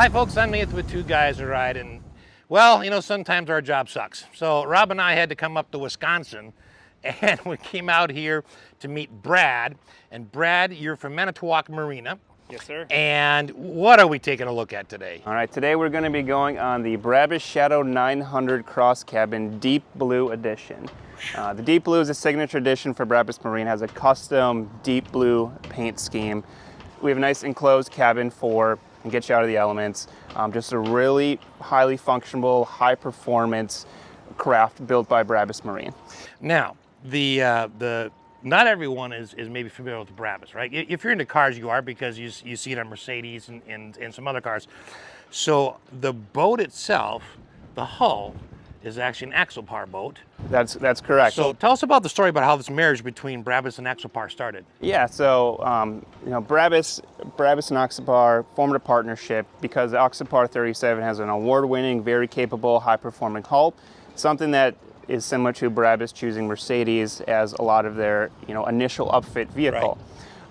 Hi folks, I'm Nathan with Two Guys a Ride, and well, you know, sometimes our job sucks. So Rob and I had to come up to Wisconsin, and we came out here to meet Brad. And Brad, you're from Manitowoc Marina. Yes, sir. And what are we taking a look at today? All right, today we're going to be going on the BRABUS Shadow 900 Cross Cabin Deep Blue Edition. The Deep Blue is a signature edition for BRABUS Marine, has a custom deep blue paint scheme. We have a nice enclosed cabin for and get you out of the elements. Just a really highly functional, high performance craft built by BRABUS Marine. Now, not everyone is maybe familiar with the BRABUS, right? If you're into cars, you are, because you see it on Mercedes and some other cars. So the boat itself, the hull, is actually an Axopar boat. That's correct. So tell us about the story about how this marriage between BRABUS and Axopar started. Yeah, so you know, BRABUS and Axopar formed a partnership because the Axopar 37 has an award-winning, very capable, high-performing hull, something that is similar to BRABUS choosing Mercedes as a lot of their initial upfit vehicle.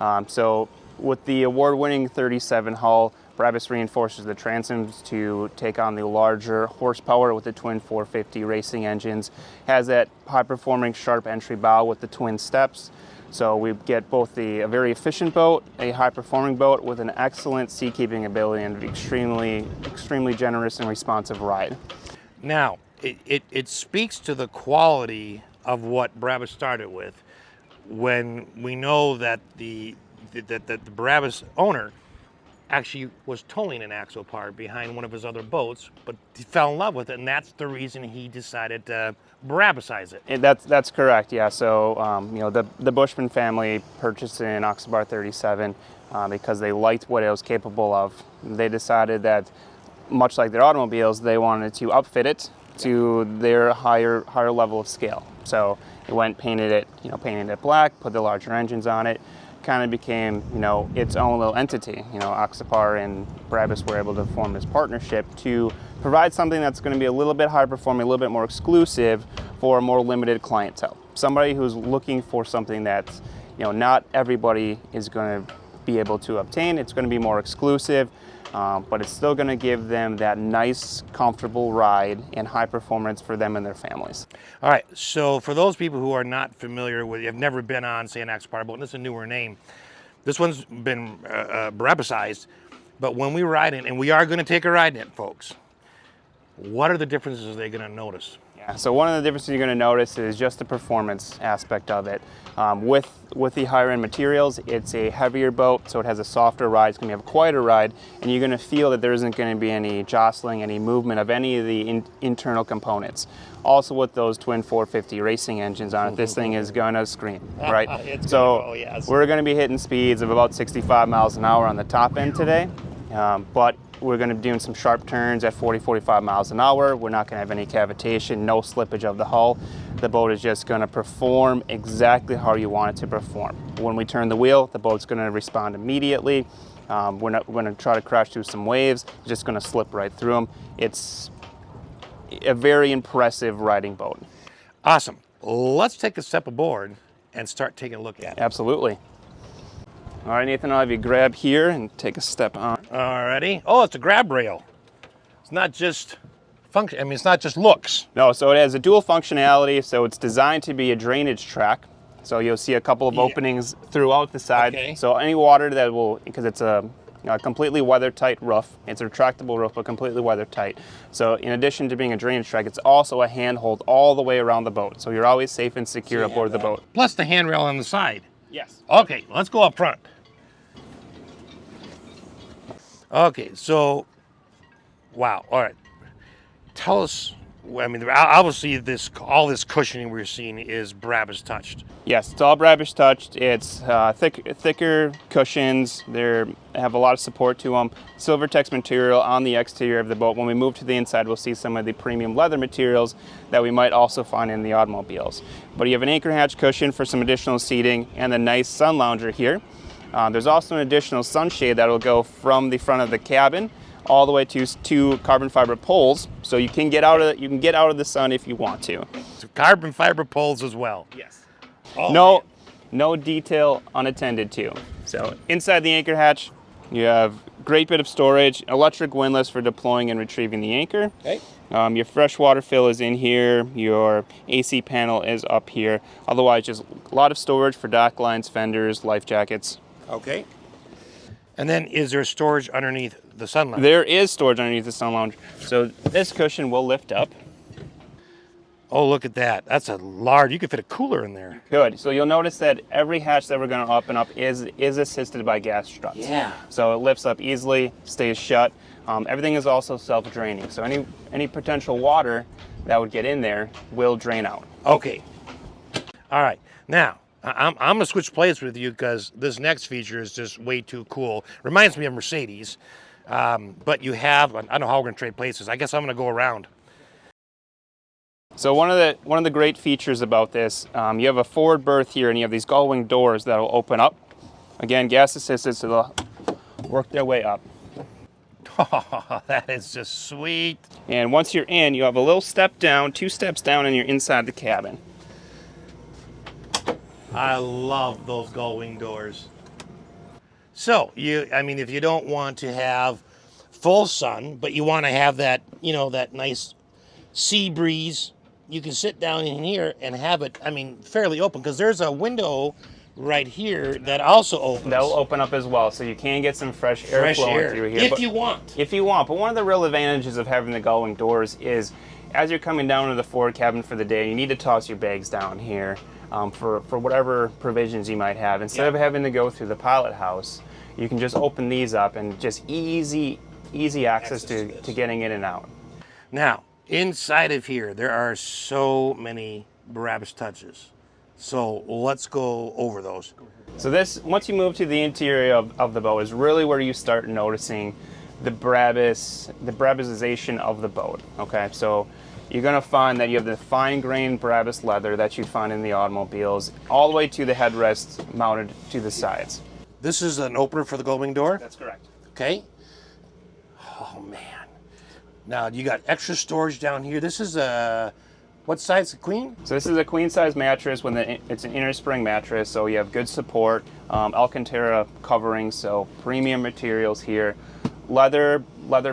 Right. So with the award-winning 37 hull, BRABUS reinforces the transoms to take on the larger horsepower with the twin 450 racing engines. Has that high-performing sharp entry bow with the twin steps. So we get both a very efficient boat, a high-performing boat with an excellent seakeeping ability and extremely generous and responsive ride. Now, it speaks to the quality of what BRABUS started with when we know that the BRABUS owner actually was towing an Axopar behind one of his other boats, but he fell in love with it, and that's the reason he decided to BRABUSize it. And that's correct, yeah. So you know, the Bushman family purchased an Axopar 37 because they liked what it was capable of. They decided that, much like their automobiles, they wanted to upfit it to their higher level of scale. So it went painted it black, put the larger engines on it. Kind of became, its own little entity. Axopar and BRABUS were able to form this partnership to provide something that's going to be a little bit higher performing, a little bit more exclusive for a more limited clientele. Somebody who's looking for something that, not everybody is going to be able to obtain. It's going to be more exclusive, but it's still going to give them that nice, comfortable ride and high performance for them and their families. All right, so for those people who are not familiar with, have never been on, say, an Axopar boat, and this is a newer name, this one's been BRABUSized, but when we ride in, and we are going to take a ride in it, folks, what are the differences they're going to notice? Yeah, so one of the differences you're going to notice is just the performance aspect of it. With the higher end materials, it's a heavier boat, so it has a softer ride. It's going to have a quieter ride, and you're going to feel that there isn't going to be any jostling, any movement of any of the internal components. Also, with those twin 450 racing engines on it, this thing is going to scream, right? Yes. We're going to be hitting speeds of about 65 miles an hour on the top end today, but we're going to be doing some sharp turns at 40-45 miles an hour. We're not going to have any cavitation, no slippage of the hull. The boat is just going to perform exactly how you want it to perform. When we turn the wheel, the boat's going to respond immediately. We're going to try to crash through some waves. It's just going to slip right through them. It's a very impressive riding boat. Awesome. Let's take a step aboard and start taking a look at it. Absolutely. All right, Nathan, I'll have you grab here and take a step on. Alrighty. Oh, it's a grab rail. It's not just function. I mean, it's not just looks. No, so it has a dual functionality. So it's designed to be a drainage track. So you'll see a couple of openings throughout the side. Okay. So any water that will, because it's a completely weather-tight roof. It's a retractable roof, but completely weather-tight. So in addition to being a drainage track, it's also a handhold all the way around the boat. So you're always safe and secure aboard the boat. Plus the handrail on the side. Yes. Okay, let's go up front. Okay, so, wow, all right. Tell us, I mean, obviously all this cushioning we're seeing is BRABUS touched. Yes, it's all BRABUS touched. It's thicker cushions. They have a lot of support to them. Silvertex material on the exterior of the boat. When we move to the inside, we'll see some of the premium leather materials that we might also find in the automobiles. But you have an anchor hatch cushion for some additional seating and a nice sun lounger here. There's also an additional sunshade that will go from the front of the cabin all the way to two carbon fiber poles, so you can get out of the sun if you want to. So carbon fiber poles as well. Yes. Oh, no detail unattended to. So inside the anchor hatch, you have great bit of storage. Electric windlass for deploying and retrieving the anchor. Okay. Your freshwater fill is in here. Your AC panel is up here. Otherwise, just a lot of storage for dock lines, fenders, life jackets. Okay. And then is there storage underneath the sun lounge? There is storage underneath the sun lounge. So this cushion will lift up. Oh, look at that. That's a large, you could fit a cooler in there. Good. So you'll notice that every hatch that we're going to open up is assisted by gas struts. Yeah. So it lifts up easily, stays shut. Everything is also self-draining. So any potential water that would get in there will drain out. Okay. All right. Now, I'm going to switch places with you because this next feature is just way too cool. Reminds me of Mercedes. But you have, I don't know how we're going to trade places. I guess I'm going to go around. So one of the great features about this, you have a forward berth here, and you have these gull-wing doors that will open up. Again, gas assisted, so they'll work their way up. Oh, that is just sweet. And once you're in, you have a little step down, 2 steps down, and you're inside the cabin. I love those gull-wing doors. So if you don't want to have full sun, but you want to have that, that nice sea breeze, you can sit down in here and have it, fairly open, because there's a window right here that also opens. That'll open up as well, so you can get some fresh air flowing through here. If you want. If you want. But one of the real advantages of having the gull-wing doors is, as you're coming down to the forward cabin for the day, you need to toss your bags down here for whatever provisions you might have. Instead of having to go through the pilot house, you can just open these up and just easy access to getting in and out. Now, inside of here, there are so many BRABUS touches. So let's go over those. So this, once you move to the interior of the boat, is really where you start noticing the BRABUSization of the boat. Okay, so you're going to find that you have the fine-grained BRABUS leather that you'd find in the automobiles, all the way to the headrest mounted to the sides. This is an opener for the gull-wing door? That's correct. Okay. Oh, man. Now, you got extra storage down here. This is a, what size, queen? So this is a queen-size mattress. It's an inner spring mattress, so you have good support. Alcantara covering, so premium materials here. Leather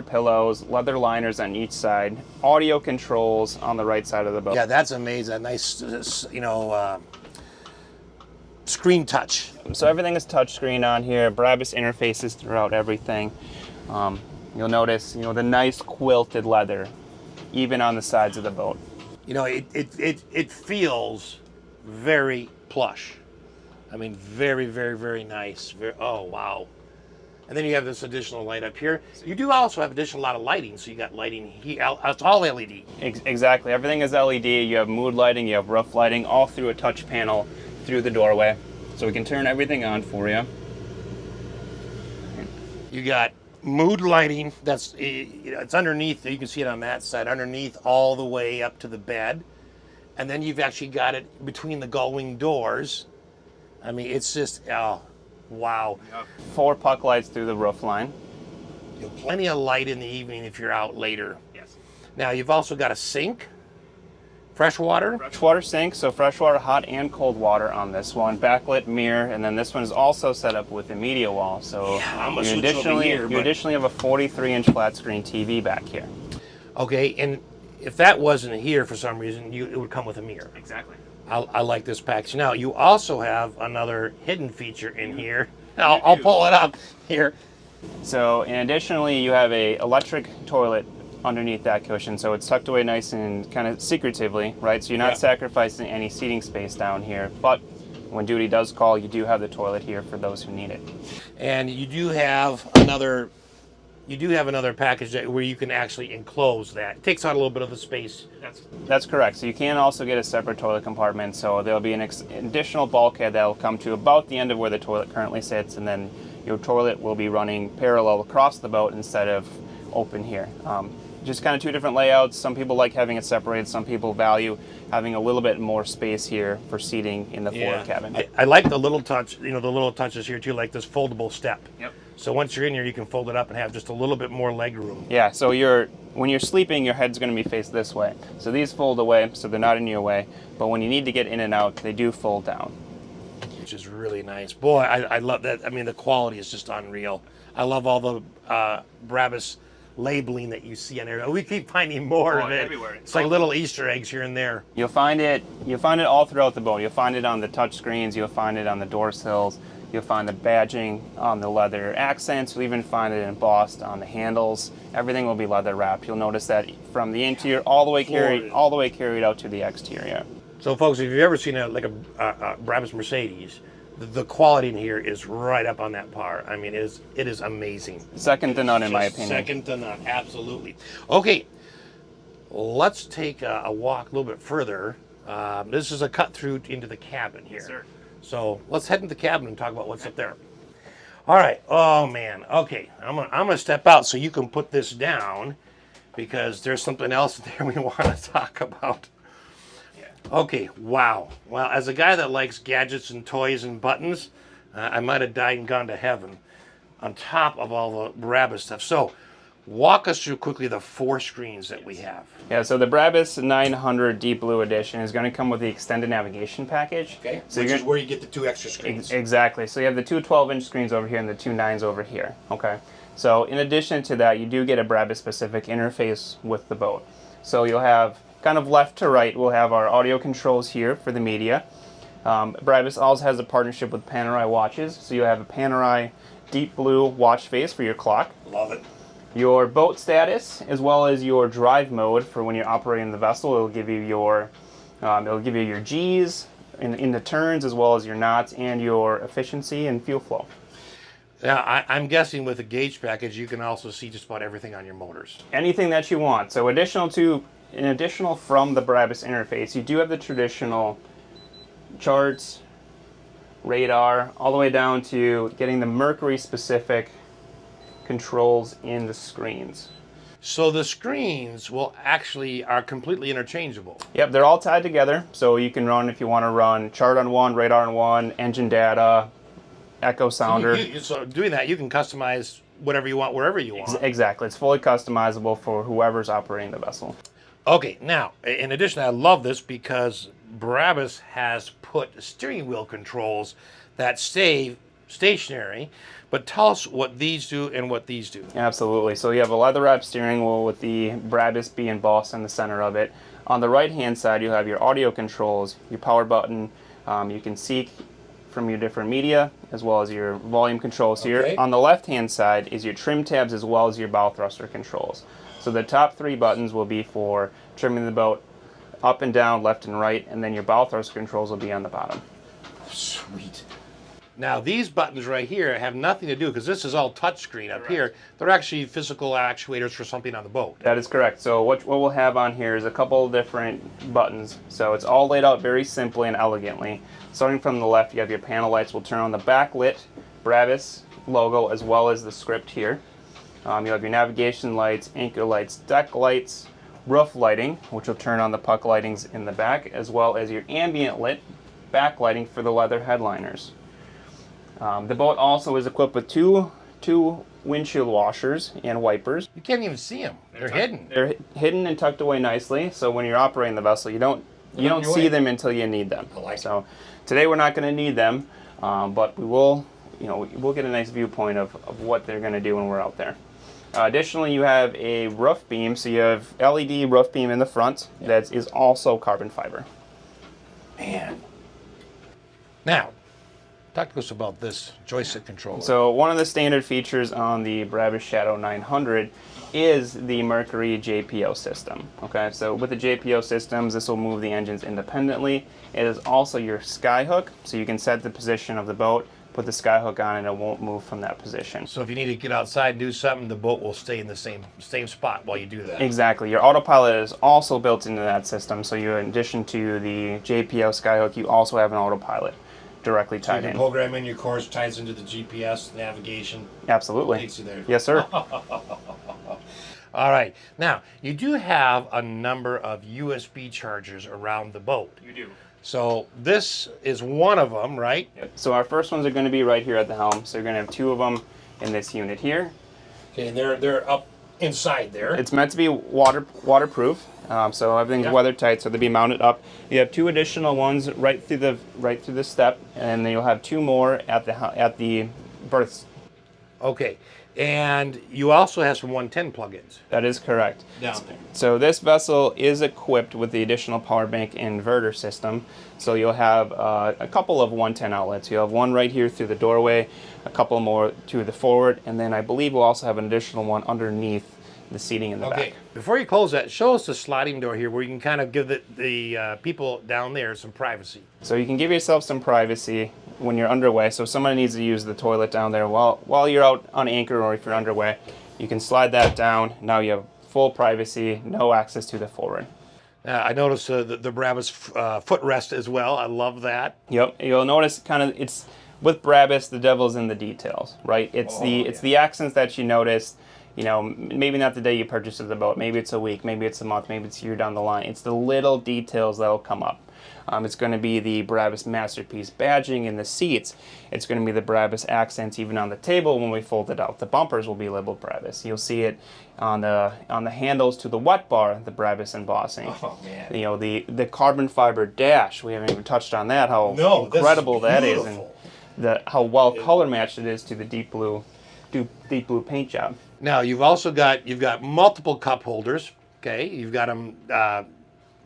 pillows, leather liners on each side. Audio controls on the right side of the boat. Yeah, that's amazing. A nice, screen touch. So everything is touchscreen on here. BRABUS interfaces throughout everything. You'll notice, the nice quilted leather, even on the sides of the boat. It feels very plush. Very, very, very nice. Oh, wow. And then you have this additional light up here. You do also have a lot of lighting. So you got lighting here. It's all LED. Exactly. Everything is LED. You have mood lighting, you have roof lighting, all through a touch panel through the doorway. So we can turn everything on for you. You got mood lighting. That's it's underneath. You can see it on that side, underneath all the way up to the bed. And then you've actually got it between the gull-wing doors. It's just, oh, wow. 4 puck lights through the roof line. You have plenty of light in the evening if you're out later. Yes. Now you've also got a sink, freshwater. Freshwater sink, so freshwater, hot and cold water on this one. Backlit mirror, and then this one is also set up with a media wall. So you additionally have a 43-inch flat screen TV back here. Okay, and if that wasn't here for some reason, it would come with a mirror. Exactly. I like this package. Now, you also have another hidden feature in here. I'll pull it up here. So, and additionally, you have a electric toilet underneath that cushion, so it's tucked away nice and kind of secretively, right? So you're not sacrificing any seating space down here, but when duty does call, you do have the toilet here for those who need it. And you do have another package where you can actually enclose that. It takes out a little bit of the space. That's correct. So you can also get a separate toilet compartment, so there'll be an additional bulkhead that'll come to about the end of where the toilet currently sits, and then your toilet will be running parallel across the boat instead of open here. Just kind of 2 different layouts. Some people like having it separated. Some people value having a little bit more space here for seating in the forward cabin. I like the little touch, the little touches here too, like this foldable step. Yep. So once you're in here, you can fold it up and have just a little bit more leg room. Yeah, so when you're sleeping, your head's going to be faced this way. So these fold away, so they're not in your way. But when you need to get in and out, they do fold down. which is really nice. Boy, I love that. I mean, the quality is just unreal. I love all the BRABUS labeling that you see on there. We keep finding more of it. Everywhere. It's like little Easter eggs here and there. You'll find it all throughout the boat. You'll find it on the touch screens, you'll find it on the door sills, you'll find the badging on the leather accents, you'll even find it embossed on the handles. Everything will be leather wrapped. You'll notice that from the interior all the way carried out to the exterior. So folks, if you've ever seen a BRABUS Mercedes, the quality in here is right up on that par. I mean, it is amazing. Second to none, in my opinion. Second to none, absolutely. Okay, let's take a walk a little bit further. This is a cut through into the cabin here. Yes, sir. So let's head into the cabin and talk about what's up there. All right. Oh man. Okay, I'm gonna step out so you can put this down because there's something else there we want to talk about. Okay, wow. Well, as a guy that likes gadgets and toys and buttons, I might have died and gone to heaven on top of all the BRABUS stuff. So, walk us through quickly the 4 screens that we have. Yeah, so the BRABUS 900 Deep Blue Edition is going to come with the extended navigation package. Okay, so which is where you get the 2 extra screens. Exactly. So you have the 2 12-inch screens over here and the 2 9s over here. Okay. So in addition to that, you do get a BRABUS-specific interface with the boat. So you'll have kind of left to right, we'll have our audio controls here for the media. BRABUS also has a partnership with Panerai watches, so you have a Panerai deep blue watch face for your clock. Love it. Your boat status, as well as your drive mode for when you're operating the vessel. It'll give you your G's in the turns, as well as your knots and your efficiency and fuel flow. Now, I'm guessing with the gauge package, you can also see just about everything on your motors. Anything that you want. So additional from the BRABUS interface, you do have the traditional charts, radar, all the way down to getting the Mercury specific controls in the screens. So the screens are completely interchangeable. Yep, they're all tied together, so you can run, if you want to run chart on one, radar on one, engine data, echo sounder. So doing that, you can customize whatever you want, wherever you want. Exactly, it's fully customizable for whoever's operating the vessel. Okay, now, in addition, I love this because BRABUS has put steering wheel controls that stay stationary, but tell us what these do and what these do. Absolutely. So you have a leather wrap steering wheel with the BRABUS B embossed in the center of it. On the right hand side, you have your audio controls, your power button. You can seek from your different media, as well as your volume controls here. Okay. On the left hand side is your trim tabs, as well as your bow thruster controls. So the top 3 buttons will be for trimming the boat up and down, left and right, and then your bow thruster controls will be on the bottom. Sweet. Now these buttons right here have nothing to do, because this is all touchscreen up here. They're actually physical actuators for something on the boat. That is correct. So what we'll have on here is a couple of different buttons. So it's all laid out very simply and elegantly. Starting from the left, you have your panel lights. Will turn on the backlit BRABUS logo, as well as the script here. You have your navigation lights, anchor lights, deck lights, roof lighting, which will turn on the puck lightings in the back, as well as your ambient lit backlighting for the leather headliners. The boat also is equipped with two windshield washers and wipers. You can't even see them. They're hidden. They're hidden and tucked away nicely, so when you're operating the vessel, you don't see them until you need them. So today we're not going to need them, but we will, we'll get a nice viewpoint of what they're going to do when we're out there. Additionally, you have a roof beam, so you have LED roof beam in the front that is also carbon fiber. Man. Now, talk to us about this joystick controller. So one of the standard features on the BRABUS Shadow 900 is the Mercury JPO system. Okay, so with the JPO systems, this will move the engines independently. It is also your skyhook, so you can set the position of the boat, put the skyhook on, and it won't move from that position. So if you need to get outside and do something, the boat will stay in the same spot while you do that. Exactly. Your autopilot is also built into that system, so you, in addition to the JPO skyhook, you also have an autopilot directly tied in. So you can program in your course, ties into the GPS navigation. Absolutely. Takes you there. Yes, sir. All right. Now, you do have a number of USB chargers around the boat. You do. So this is one of them, right? Yep. So our first ones are going to be right here at the helm. So you're going to have 2 of them in this unit here. Okay, and they're up inside there. It's meant to be waterproof, so everything's weather tight. So they'll be mounted up. You have 2 additional ones right through the step, and then you'll have 2 more at the berths. Okay, and you also have some 110 plugins. That is correct. Down there. So this vessel is equipped with the additional power bank inverter system. So you'll have a couple of 110 outlets. You'll have one right here through the doorway, a couple more to the forward, and then I believe we'll also have an additional one underneath the seating in the back. Before you close that, show us the sliding door here where you can kind of give the people down there some privacy. So you can give yourself some privacy when you're underway. So if somebody needs to use the toilet down there while you're out on anchor, or if you're underway, you can slide that down. Now you have full privacy, no access to the forward. I noticed the BRABUS footrest as well. I love that. Yep, you'll notice it's with BRABUS, the devil's in the details, right? It's the accents that you notice. You know, maybe not the day you purchase the boat, maybe it's a week, maybe it's a month, maybe it's a year down the line. It's the little details that'll come up. It's going to be the BRABUS Masterpiece badging in the seats. It's going to be the BRABUS accents even on the table when we fold it out. The bumpers will be labeled BRABUS. You'll see it on the handles to the wet bar, the BRABUS embossing. Oh man! You know, the carbon fiber dash. We haven't even touched on that. How incredible that is, and how well color matched it is to the deep blue paint job. Now you've got multiple cup holders. Okay, you've got them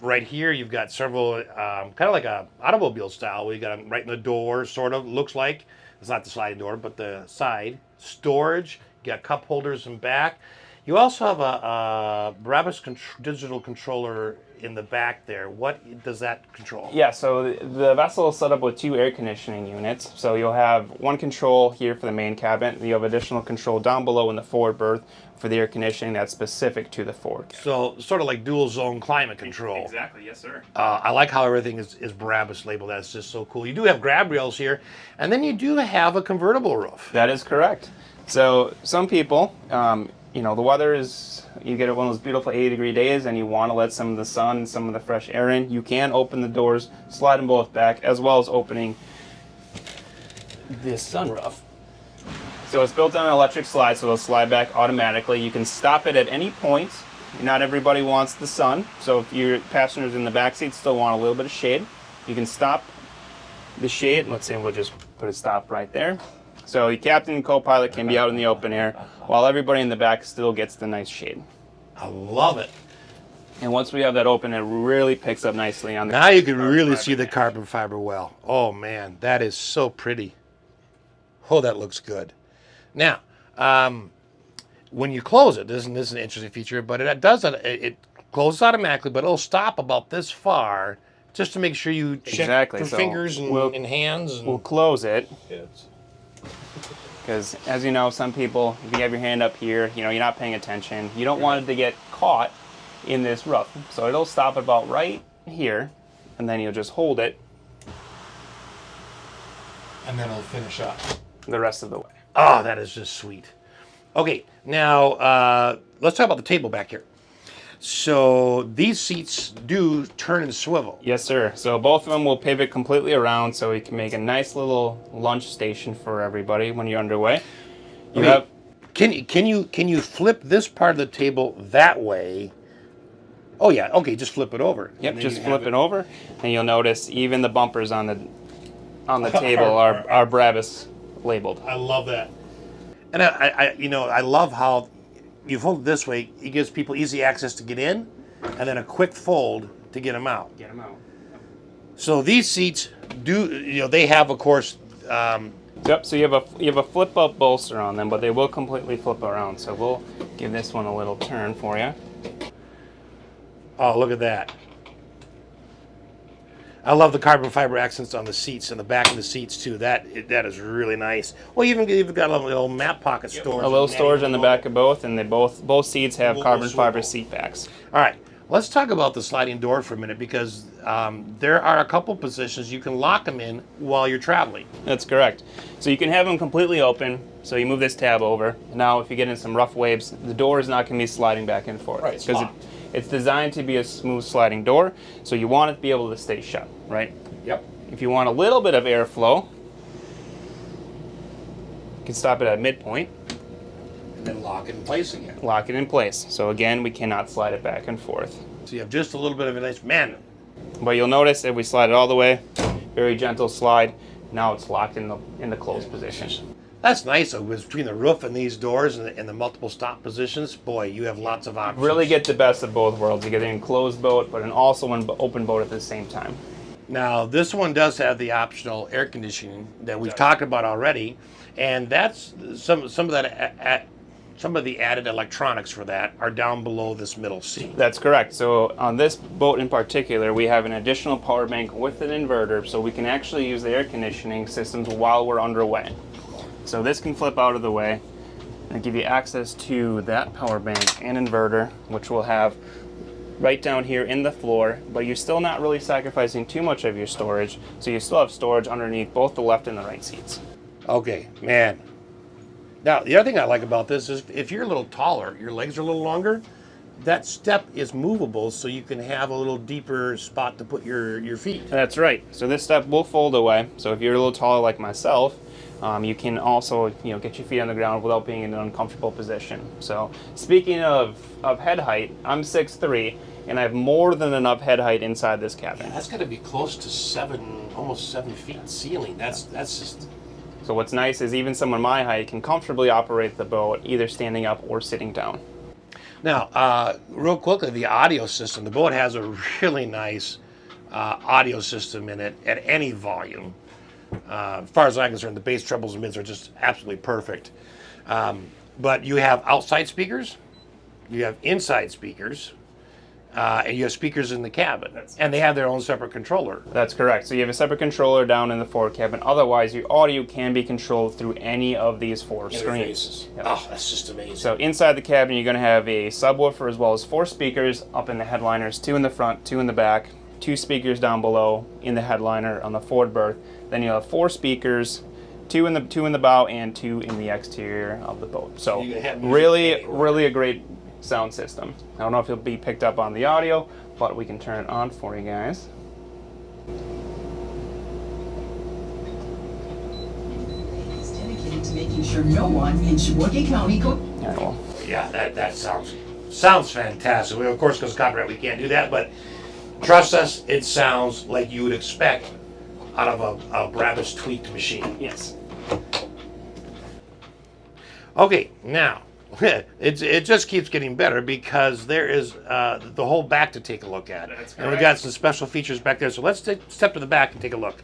right here. You've got several kind of like a automobile style. We got them right in the door, sort of looks like. It's not the sliding door, but the side storage. You got cup holders in back. You also have a BRABUS digital controller in the back there. What does that control? Yeah, so the vessel is set up with 2 air conditioning units. So you'll have one control here for the main cabin. You have additional control down below in the forward berth for the air conditioning that's specific to the forward cabin. So sort of like dual zone climate control. Exactly, yes sir. I like how everything is BRABUS labeled. That's just so cool. You do have grab rails here, and then you do have a convertible roof. That is correct. So some people, you know, the weather is, you get one of those beautiful 80-degree days and you want to let some of the sun and some of the fresh air in. You can open the doors, slide them both back, as well as opening this sunroof. So it's built on an electric slide, so it'll slide back automatically. You can stop it at any point. Not everybody wants the sun, so if your passengers in the back seat still want a little bit of shade, you can stop the shade. Let's say we'll just put a stop right there. So the captain and co-pilot can be out in the open air while everybody in the back still gets the nice shade. I love it. And once we have that open, it really picks up nicely on the... Now you can really see the carbon fiber well. Oh man, that is so pretty. Oh, that looks good. Now, when you close it, this is an interesting feature, but it closes automatically, but it'll stop about this far just to make sure you check for fingers and hands. We'll close it. Because as you know, some people, if you have your hand up here, you know, you're not paying attention. You don't want it to get caught in this rough. So it'll stop about right here, and then you'll just hold it. And then it'll finish up the rest of the way. Oh, that is just sweet. Okay, now let's talk about the table back here. So these seats do turn and swivel. Yes, sir. So both of them will pivot completely around, so we can make a nice little lunch station for everybody when you're underway. Can you flip this part of the table that way? Oh yeah. Okay, just flip it over. Yep, just flip it over, and you'll notice even the bumpers on the table are BRABUS labeled. I love that. And I love how you fold it this way. It gives people easy access to get in, and then a quick fold to get them out. So these seats they have, of course. Yep. So you have a flip up bolster on them, but they will completely flip around. So we'll give this one a little turn for you. Oh, look at that. I love the carbon fiber accents on the seats and the back of the seats too. That is really nice. Well, you've got a little map pocket storage. A little storage on the back of both, and they both seats have carbon fiber seat backs. All right, let's talk about the sliding door for a minute, because there are a couple positions you can lock them in while you're traveling. That's correct. So you can have them completely open. So you move this tab over. Now, if you get in some rough waves, the door is not going to be sliding back and forth. Right, because it's designed to be a smooth sliding door, so you want it to be able to stay shut, right? Yep. If you want a little bit of airflow, you can stop it at midpoint. and then lock it in place again. Lock it in place. So again, we cannot slide it back and forth. So you have just a little bit of a nice, man. But you'll notice if we slide it all the way, very gentle slide, now it's locked in the closed position. That's nice. So between the roof and these doors and the multiple stop positions, boy, you have lots of options. Really get the best of both worlds. You get an enclosed boat, but also an open boat at the same time. Now, this one does have the optional air conditioning that we've talked about already, and that's some of that. Some of the added electronics for that are down below this middle seat. That's correct. So on this boat in particular, we have an additional power bank with an inverter, so we can actually use the air conditioning systems while we're underway. So this can flip out of the way and give you access to that power bank and inverter, which we'll have right down here in the floor, but you're still not really sacrificing too much of your storage, so you still have storage underneath both the left and the right seats. Okay, man. Now, the other thing I like about this is if you're a little taller, your legs are a little longer, that step is movable so you can have a little deeper spot to put your feet. That's right. So this step will fold away. So if you're a little taller like myself, you can also get your feet on the ground without being in an uncomfortable position. So speaking of head height, I'm 6'3", and I have more than enough head height inside this cabin. Yeah, that's got to be close to almost 7 feet ceiling. That's just... So what's nice is even someone my height can comfortably operate the boat, either standing up or sitting down. Now, real quickly, the audio system. The boat has a really nice audio system in it at any volume. As far as I'm concerned, the bass, trebles, and mids are just absolutely perfect. But you have outside speakers, you have inside speakers, and you have speakers in the cabin. And they have their own separate controller. That's correct. So you have a separate controller down in the forward cabin. Otherwise, your audio can be controlled through any of these 4 screens. Yep. Oh, that's just amazing. So inside the cabin, you're going to have a subwoofer as well as 4 speakers up in the headliners, 2 in the front, 2 in the back, 2 speakers down below in the headliner on the forward berth. Then you'll have 4 speakers, 2 in the bow and 2 in the exterior of the boat. So really a great sound system. I don't know if it'll be picked up on the audio, but we can turn it on for you guys. He's dedicated to making sure no one in Sheboygan County Yeah, that sounds fantastic. Of course, because copyright, we can't do that, but trust us, it sounds like you would expect out of a BRABUS tweaked machine. Yes. Okay, now, it just keeps getting better because there is the whole back to take a look at. That's and we've got some special features back there. So let's step to the back and take a look.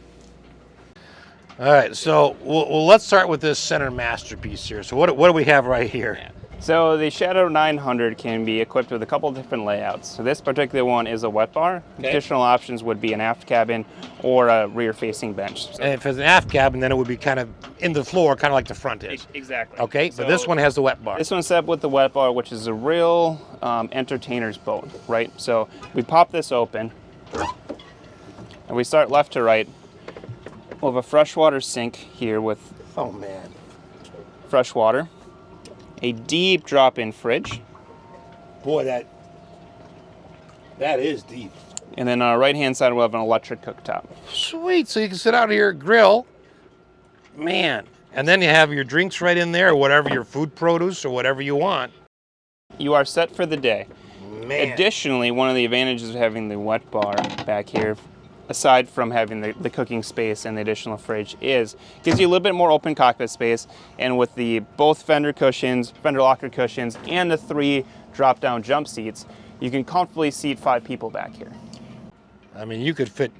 All right, so let's start with this center masterpiece here. So what do we have right here? Yeah. So the Shadow 900 can be equipped with a couple different layouts. So this particular one is a wet bar. Okay. Additional options would be an aft cabin or a rear-facing bench. So, and if it's an aft cabin, then it would be kind of in the floor, kind of like the front is. Exactly. Okay, so, but this one has the wet bar. This one's set up with the wet bar, which is a real entertainer's boat, right? So we pop this open, and we start left to right. We'll have a freshwater sink here with fresh water. A deep drop-in fridge. Boy, that is deep. And then on our right-hand side, we'll have an electric cooktop. Sweet, so you can sit out here, grill. Man, and then you have your drinks right in there, or whatever, your food produce, or whatever you want. You are set for the day. Man. Additionally, one of the advantages of having the wet bar back here, aside from having the cooking space and the additional fridge, gives you a little bit more open cockpit space. And with the both fender locker cushions, and the 3 drop-down jump seats, you can comfortably seat 5 people back here. I mean, you could fit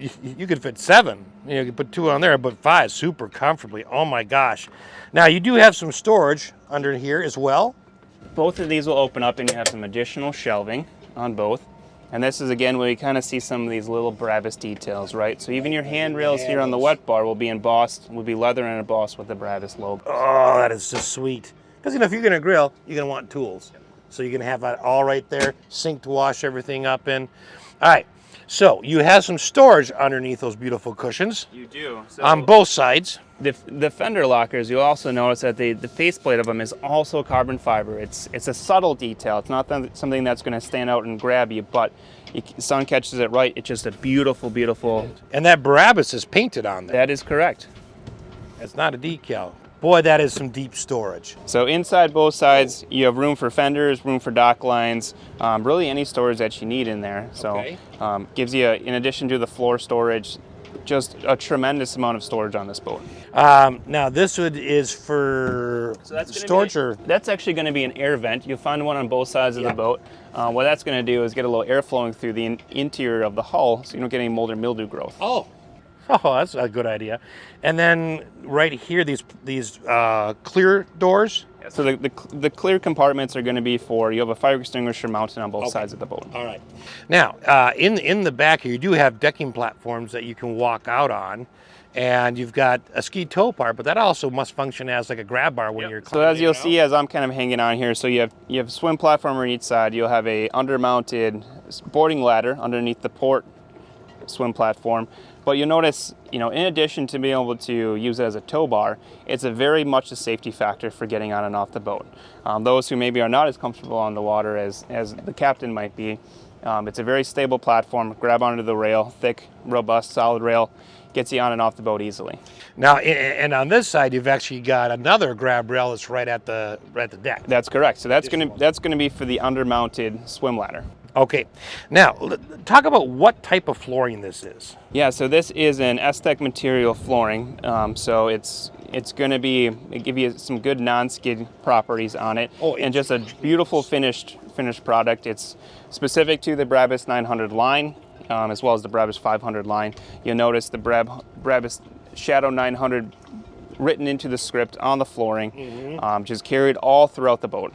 7. You could put 2 on there, but 5 super comfortably. Oh my gosh! Now you do have some storage under here as well. Both of these will open up, and you have some additional shelving on both. And this is, again, where you kind of see some of these little BRABUS details, right? So even your handrails here on the wet bar will be embossed, will be leather and embossed with the BRABUS logo. Oh, that is just sweet. Because, if you're going to grill, you're going to want tools. So you're going to have that all right there, sink to wash everything up in. All right, so you have some storage underneath those beautiful cushions. You do. So on both sides. The fender lockers, you'll also notice that the faceplate of them is also carbon fiber. It's a subtle detail. It's not something that's going to stand out and grab you, but the sun catches it right. It's just a beautiful, beautiful. And that BRABUS is painted on there. That is correct. It's not a decal. Boy, that is some deep storage. So inside both sides, you have room for fenders, room for dock lines, really any storage that you need in there. So Okay. gives you, in addition to the floor storage, just a tremendous amount of storage on this boat. Now this is for storage, or That's actually going to be an air vent. You'll find one on both sides of the boat. What that's going to do is get a little air flowing through the interior of the hull, so you don't get any mold or mildew growth. oh, that's a good idea. And then right here, these clear doors. So the clear compartments are going to be for, you have a fire extinguisher mounted on both sides of the boat. All right. Now, in the back here, you do have decking platforms that you can walk out on, and you've got a ski tow part, but that also must function as like a grab bar when you're So climbing, as you'll see, as I'm kind of hanging on here, so you have a swim platform on each side. You'll have a undermounted boarding ladder underneath the port swim platform. But you'll notice, in addition to being able to use it as a tow bar, it's a very much a safety factor for getting on and off the boat. Those who maybe are not as comfortable on the water as the captain might be, it's a very stable platform. Grab onto the rail, thick, robust, solid rail, gets you on and off the boat easily. Now, and on this side, you've actually got another grab rail that's right at the deck. That's correct. So that's gonna be for the undermounted swim ladder. Okay. Now, talk about what type of flooring this is. Yeah, so this is an S-Tech material flooring. So it's going to give you some good non-skid properties on it, and just a beautiful finished product. It's specific to the BRABUS 900 line, as well as the BRABUS 500 line. You'll notice the BRABUS Shadow 900 written into the script on the flooring, which is carried all throughout the boat.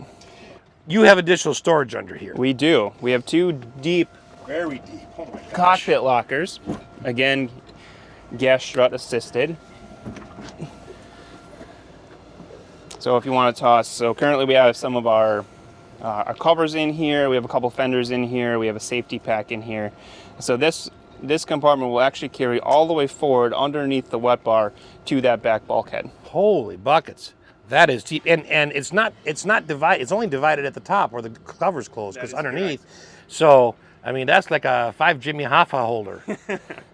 You have additional storage under here. We do. We have two deep, Very deep. Oh my gosh. cockpit lockers. Again, gas strut assisted. So if you want to toss, so currently we have some of our covers in here. We have a couple fenders in here. We have a safety pack in here. So this compartment will actually carry all the way forward underneath the wet bar to that back bulkhead. Holy buckets. That is deep, and it's not divided. It's only divided at the top where the cover's closed, because underneath. Correct. So I mean, that's like a 5 Jimmy Hoffa holder.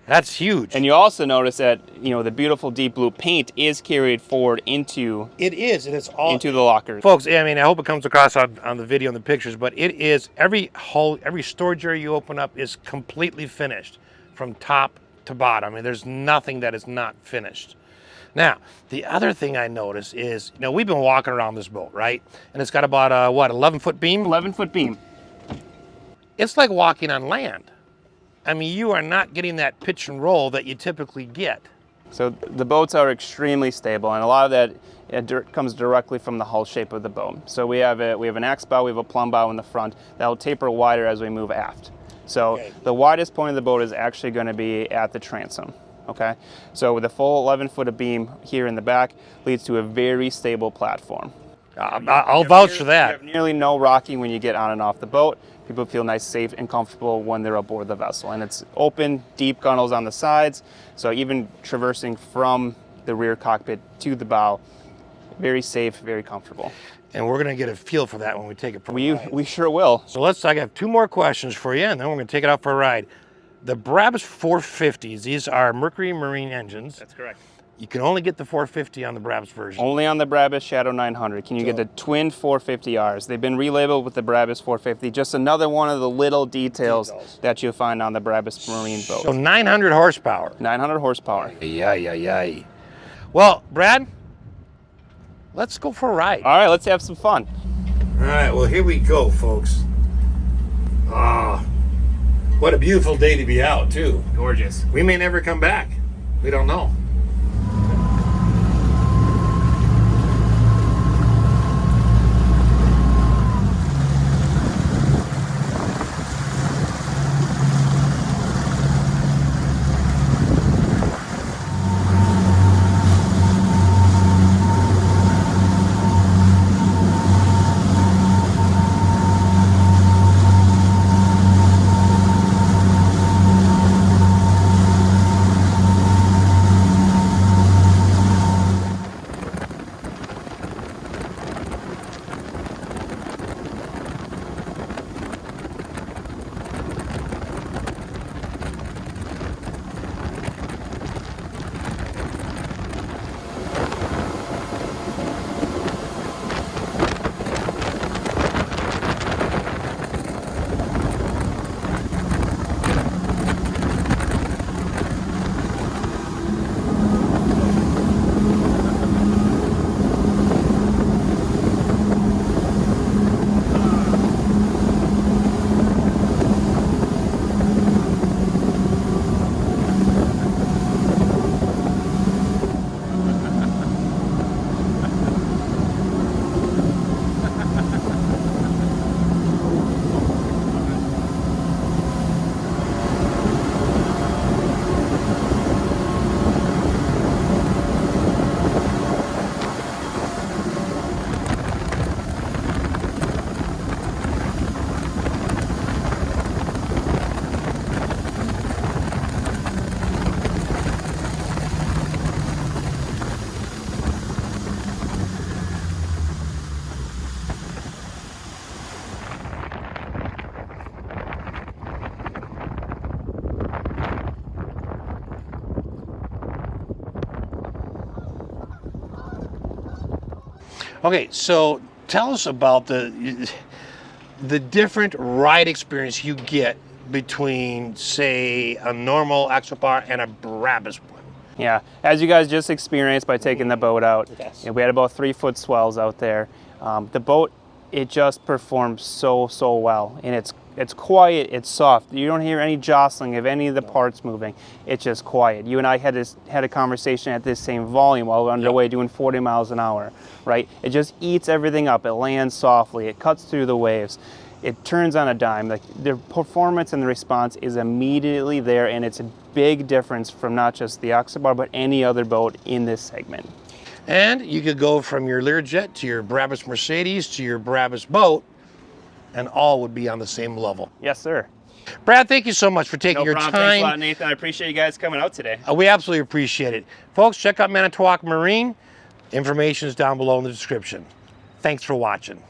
That's huge. And you also notice that the beautiful deep blue paint is carried forward into it is, and it's all into the lockers. Folks, I mean, I hope it comes across on the video and the pictures, but it is every storage area you open up is completely finished from top to bottom. I mean, there's nothing that is not finished. Now, the other thing I notice is, we've been walking around this boat, right? And it's got about a, 11-foot beam? 11-foot beam. It's like walking on land. I mean, you are not getting that pitch and roll that you typically get. So the boats are extremely stable, and a lot of that comes directly from the hull shape of the boat. So we have an axe bow, we have a plumb bow in the front that will taper wider as we move aft. So the widest point of the boat is actually going to be at the transom. Okay, so with a full 11-foot of beam here in the back leads to a very stable platform. I'll vouch for that. You have nearly no rocking when you get on and off the boat. People feel nice, safe, and comfortable when they're aboard the vessel. And it's open, deep gunnels on the sides, so even traversing from the rear cockpit to the bow, very safe, very comfortable. And we're going to get a feel for that when we take it for a ride. We sure will. So I have 2 more questions for you, and then we're going to take it out for a ride. The BRABUS 450s, these are Mercury Marine engines. That's correct. You can only get the 450 on the BRABUS version. Only on the BRABUS Shadow 900 can you get the twin 450Rs. They've been relabeled with the BRABUS 450. Just another one of the little details that you'll find on the BRABUS Marine boat. So 900 horsepower. 900 horsepower. Yeah. Well, Brad, let's go for a ride. All right, let's have some fun. All right, well, here we go, folks. What a beautiful day to be out, too. Gorgeous. We may never come back. We don't know. Okay, so tell us about the different ride experience you get between, say, a normal Axopar and a Brabus one. Yeah, as you guys just experienced by taking the boat out, Yes. we had about 3-foot swells out there. The boat, it just performs so well, and it's quiet, it's soft. You don't hear any jostling of any of the parts moving. It's just quiet. You and I had a conversation at this same volume while we were underway doing 40 miles an hour, right? It just eats everything up. It lands softly. It cuts through the waves. It turns on a dime. Like, the performance and the response is immediately there, and it's a big difference from not just the Axopar, but any other boat in this segment. And you could go from your Learjet to your Brabus Mercedes to your Brabus boat, and all would be on the same level. Yes, sir. Brad, thank you so much for taking your Thanks a lot, time. Nathan. I appreciate you guys coming out today. We absolutely appreciate it. Folks, check out Manitowoc Marine. Information is down below in the description. Thanks for watching.